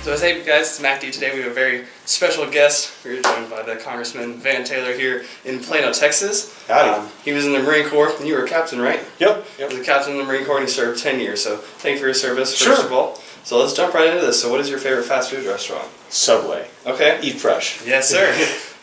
So hey guys, it's Mac D. Today we have a very special guest. We're joined by the Congressman Van Taylor here in Plano, Texas. Howdy. He was in the Marine Corps, and you were a captain, right? Yep. He was a captain in the Marine Corps, and he served 10 years. So thank you for your service, Sure. first of all. So let's jump right into this. So what is your favorite fast food restaurant? Subway. Okay. Eat fresh. Yes, sir.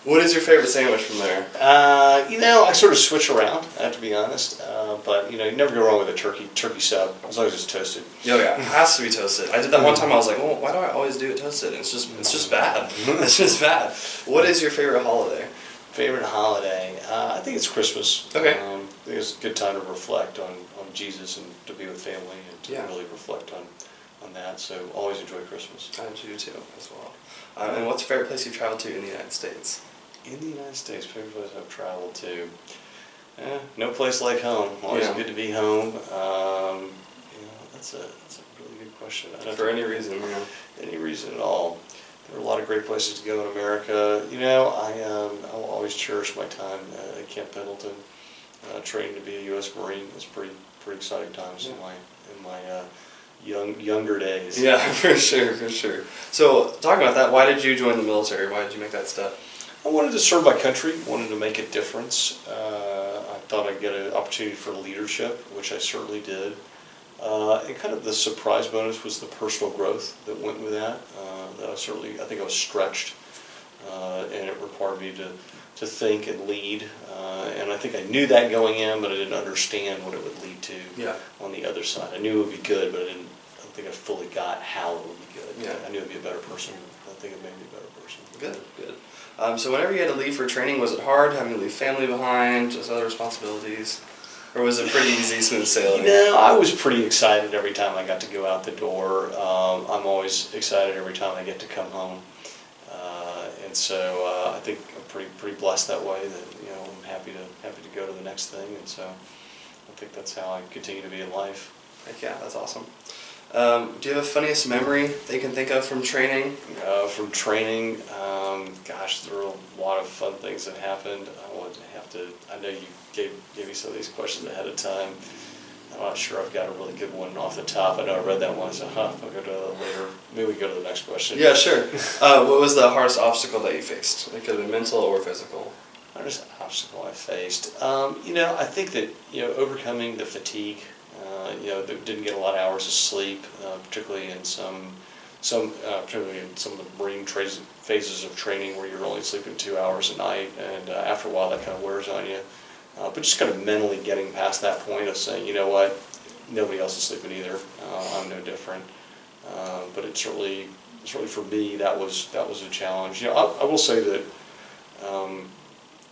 What is your favorite sandwich from there? I sort of switch around, I have to be honest. But you never go wrong with a turkey sub, as long as it's toasted. Oh yeah, it has to be toasted. I did that one time. I was like, well, why do I always do it toasted? And it's just bad. It's just bad. What is your favorite holiday? Favorite holiday? I think it's Christmas. Okay. I think it's a good time to reflect on Jesus and to be with family and to Yeah. really reflect on that. So always enjoy Christmas. I do too, as well. And what's your favorite place you've traveled to in the United States? In the United States, favorite place I've traveled to? No place like home. Always good to be home. That's a really good question. For any reason, yeah. Any reason at all. There are a lot of great places to go in America. I will always cherish my time at Camp Pendleton, training to be a U.S. Marine. It was pretty exciting times in my younger days. Yeah, for sure. So, talking about that, why did you join the military? Why did you make that step? I wanted to serve my country, wanted to make a difference. I thought I'd get an opportunity for leadership, which I certainly did. And kind of the surprise bonus was the personal growth that went with that. I think I was stretched, and it required me to think and lead. And I think I knew that going in, but I didn't understand what it would lead to on the other side. I knew it would be good, but I don't think I fully got how it would be good. Yeah. I knew it would be a better person. I think it made me a better person. Good. So whenever you had to leave for training, was it hard having to leave family behind, just other responsibilities? Or was it pretty easy, smooth sailing? I was pretty excited every time I got to go out the door. I'm always excited every time I get to come home. And so I think I'm pretty blessed that way that I'm happy to go to the next thing. And so I think that's how I continue to be in life. Heck yeah, that's awesome. Do you have a funniest memory that you can think of from training? From training, there were a lot of fun things that happened. I know you gave me some of these questions ahead of time. I'm not sure I've got a really good one off the top. I know I read that one. I said, I'll go to that later. Maybe we go to the next question. Yeah, sure. What was the hardest obstacle that you faced? It could have been mental or physical. Hardest obstacle I faced? I think that, overcoming the fatigue, didn't get a lot of hours of sleep, particularly in particularly in some of the Marine phases of training where you're only sleeping 2 hours a night, and after a while that kind of wears on you. But just kind of mentally getting past that point of saying, you know what, nobody else is sleeping either. I'm no different. But it certainly for me that was a challenge. I will say that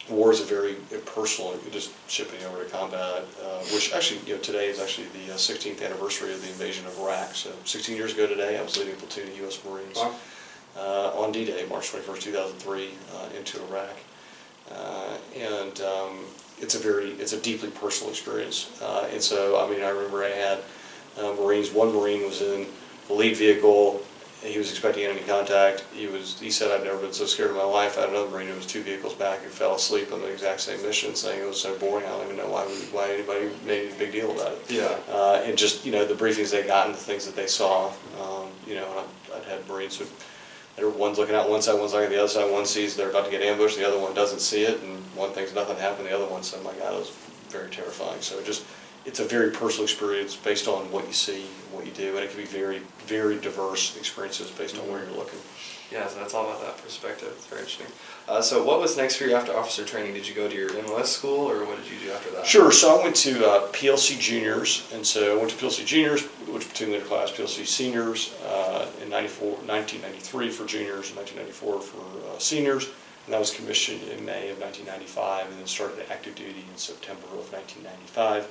war is a very personal. Just shipping over to combat, which actually today is actually the 16th anniversary of the invasion of Iraq. So 16 years ago today, I was leading a platoon of U.S. Marines on D-Day, March 21st, 2003, into Iraq, and it's a deeply personal experience. And so I remember I had Marines. One Marine was in the lead vehicle. He was expecting enemy contact. He said, I've never been so scared in my life. I had another Marine who was 2 vehicles back who fell asleep on the exact same mission, saying it was so boring. I don't even know why anybody made a big deal about it. Yeah. And just the briefings they got and the things that they saw. And I'd had Marines who there were one's looking out one side, one's looking at the other side. One sees they're about to get ambushed, the other one doesn't see it, and one thinks nothing happened. The other one said, "My God, it was very terrifying." So it's a very personal experience based on what you see, what you do, and it can be very, very diverse experiences based on where you're looking. Yeah, so that's all about that perspective. It's very interesting. So what was next for you after officer training? Did you go to your MOS school, or what did you do after that? Sure. So I went to PLC Juniors, and so I went to PLC Juniors, which platoon leader class, PLC Seniors in 1993 for juniors, and 1994 for seniors, and that was commissioned in May of 1995, and then started active duty in September of 1995.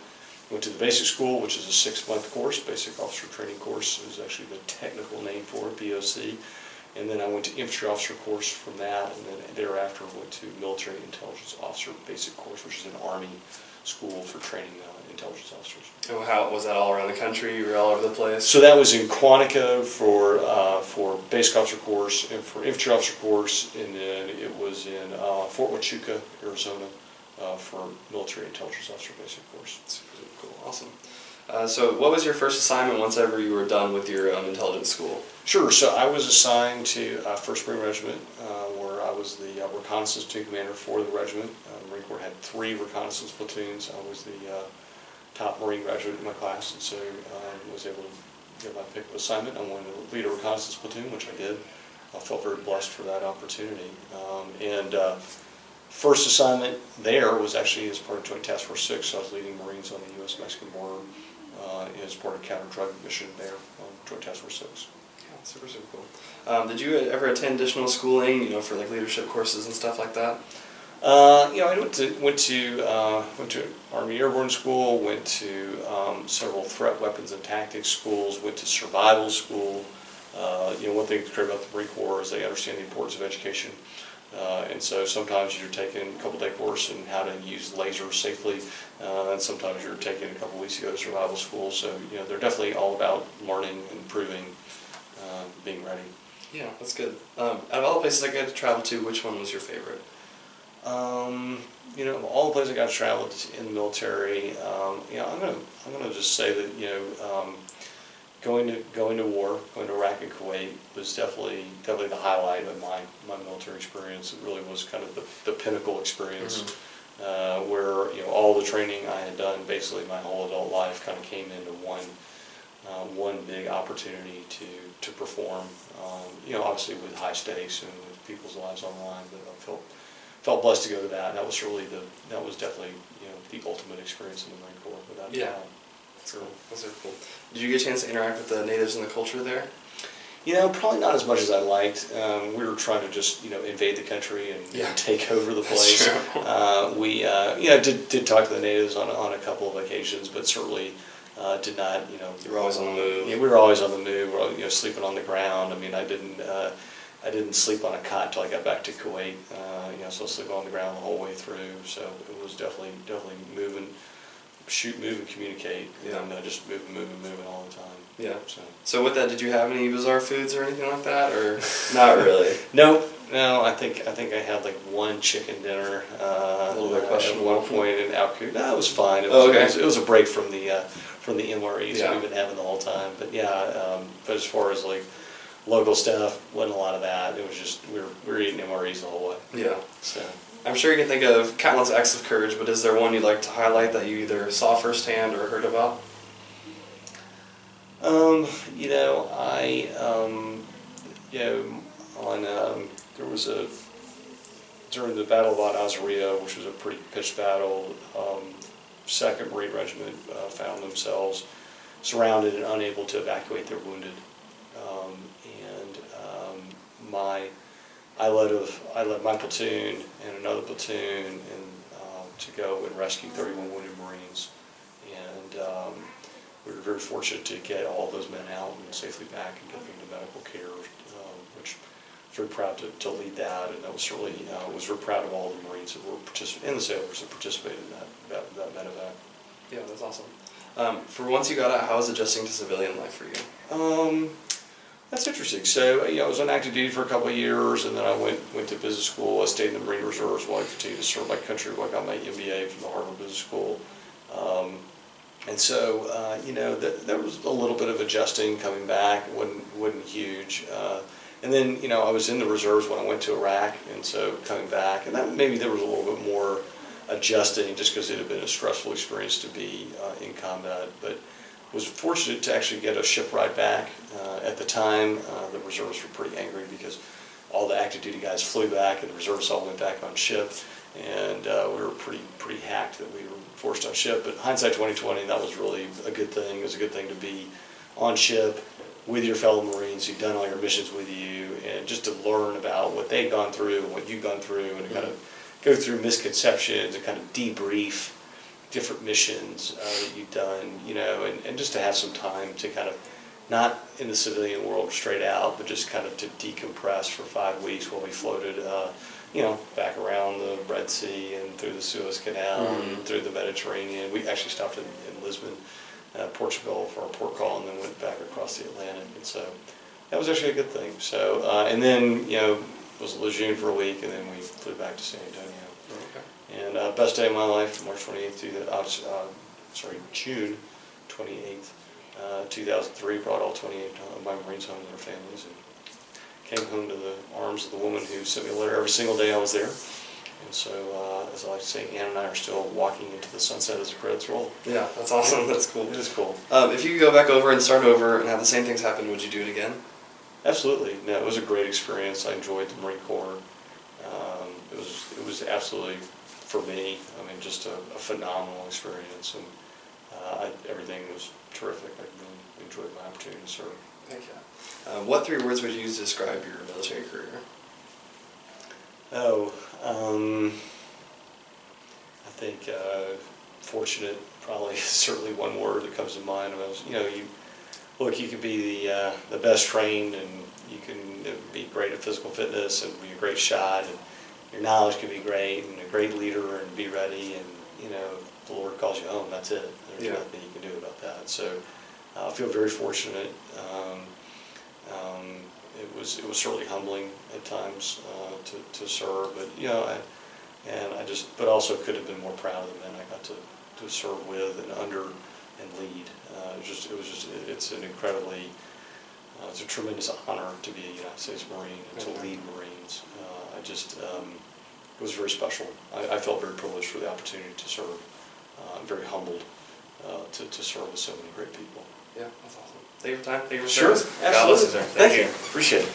Went to the basic school, which is a 6-month course. Basic Officer Training Course is actually the technical name for it, BOC. And then I went to infantry officer course from that, and then thereafter went to military intelligence officer basic course, which is an Army school for training intelligence officers. And how was that all around the country? You were all over the place? So that was in Quantico for basic officer course and for infantry officer course, and then it was in Fort Huachuca, Arizona, for military intelligence officer basic course. Super cool, awesome. So what was your first assignment once ever you were done with your intelligence school? Sure. So I was assigned to 1st Marine Regiment, where I was the reconnaissance platoon commander for the regiment. The Marine Corps had 3 reconnaissance platoons. I was the top Marine graduate in my class, and so was able to get my pick of assignment. I wanted to lead a reconnaissance platoon, which I did. I felt very blessed for that opportunity. First assignment there was actually as part of Joint Task Force 6. So I was leading Marines on the U.S.-Mexican border as part of counter-drug mission there on Joint Task Force 6. Yeah, super cool. Did you ever attend additional schooling, for like leadership courses and stuff like that? I went to Army Airborne School, went to several threat weapons and tactics schools, went to survival school. One thing that's great about the Marine Corps is they understand the importance of education. And so sometimes you're taking a couple-day course in how to use lasers safely, and sometimes you're taking a couple weeks to go to survival school. So they're definitely all about learning, improving, being ready. Yeah, that's good. Out of all the places I got to travel to, which one was your favorite? Of all the places I got to travel in the military, I'm gonna just say that going to war, going to Iraq and Kuwait was definitely the highlight of my military experience. It really was kind of the pinnacle experience, where all the training I had done basically my whole adult life kind of came into one big opportunity to perform. Obviously with high stakes and with people's lives on the line, but I felt blessed to go to that. That was definitely the ultimate experience in the Marine Corps without doubt. That's cool. Those are cool. Did you get a chance to interact with the natives and the culture there? Probably not as much as I liked. We were trying to just invade the country and take over the place. We did talk to the natives on a couple of occasions, but certainly did not. You were always on the move. Yeah, we were always on the move. Sleeping on the ground. I mean, I didn't sleep on a cot until I got back to Kuwait. So I was sleeping on the ground the whole way through. So it was definitely moving. Shoot, move, and communicate, and just moving all the time. Yeah. So with that, did you have any bizarre foods or anything like that, or not really? No. I think I had like one chicken dinner. A little bit questionable. At one point in Alcoot. No, it was fine. It was a break from the MREs that we've been having the whole time. But but as far as like local stuff, wasn't a lot of that. It was just we were eating MREs the whole way. Yeah. So. I'm sure you can think of countless acts of courage, but is there one you'd like to highlight that you either saw firsthand or heard about? There was during the Battle of Al-Azariya, which was a pretty pitched battle, 2nd Marine Regiment found themselves surrounded and unable to evacuate their wounded. I led my platoon and another platoon to go and rescue 31 wounded Marines, and we were very fortunate to get all of those men out and safely back and get them to medical care, which I was very proud to lead that, and I was certainly was very proud of all the Marines that were and the sailors that participated in that medevac. Yeah, that's awesome. For once you got out, how was adjusting to civilian life for you? That's interesting. So, I was on active duty for a couple of years, and then I went to business school. I stayed in the Marine Reserves while I continued to serve my country. I got my MBA from the Harvard Business School. And so, there was a little bit of adjusting coming back. It wasn't huge. And then, I was in the reserves when I went to Iraq, and so coming back, and that maybe there was a little bit more adjusting just because it had been a stressful experience to be in combat. But was fortunate to actually get a ship ride back. At the time, the reservists were pretty angry because all the active duty guys flew back and the reservists all went back on ship, and we were pretty hacked that we were forced on ship. But hindsight 2020, that was really a good thing. It was a good thing to be on ship with your fellow Marines who'd done all your missions with you, and just to learn about what they'd gone through and what you'd gone through, and to kind of go through misconceptions and kind of debrief different missions that you've done, and just to have some time to kind of, not in the civilian world straight out, but just kind of to decompress for 5 weeks while we floated, back around the Red Sea and through the Suez Canal and through the Mediterranean. We actually stopped in Lisbon, Portugal for our port call, and then went back across the Atlantic, and so that was actually a good thing. So, and then, was at Lejeune for a week, and then we flew back to San Antonio. And best day of my life, March 28th to June 28th, 2003. Brought all 28 of my Marines home to their families, and came home to the arms of the woman who sent me a letter every single day I was there. And so, as I like to say, Ann and I are still walking into the sunset as the credits roll. Yeah, that's awesome. That's cool. It is cool. If you could go back over and start over and have the same things happen, would you do it again? Absolutely. No, it was a great experience. I enjoyed the Marine Corps. It was absolutely, for me, I mean, just a phenomenal experience, and everything was terrific. I really enjoyed my opportunity to serve. Thank you. What 3 words would you use to describe your military career? I think fortunate probably is certainly one word that comes to mind. I mean, you can be the best trained, and you can be great at physical fitness and be a great shot, and your knowledge can be great, and a great leader, and be ready, and if the Lord calls you home, that's it. There's nothing you can do about that. So I feel very fortunate. It was certainly humbling at times to serve, but but also could have been more proud of the men I got to serve with and under and lead. It's an incredibly, it's a tremendous honor to be a United States Marine and to lead Marines. It was very special. I felt very privileged for the opportunity to serve. I'm very humbled to serve with so many great people. Yeah, that's awesome. Thank you for your time. Thank you for Sure, service. absolutely. God bless you, sir. Thank you. Appreciate it.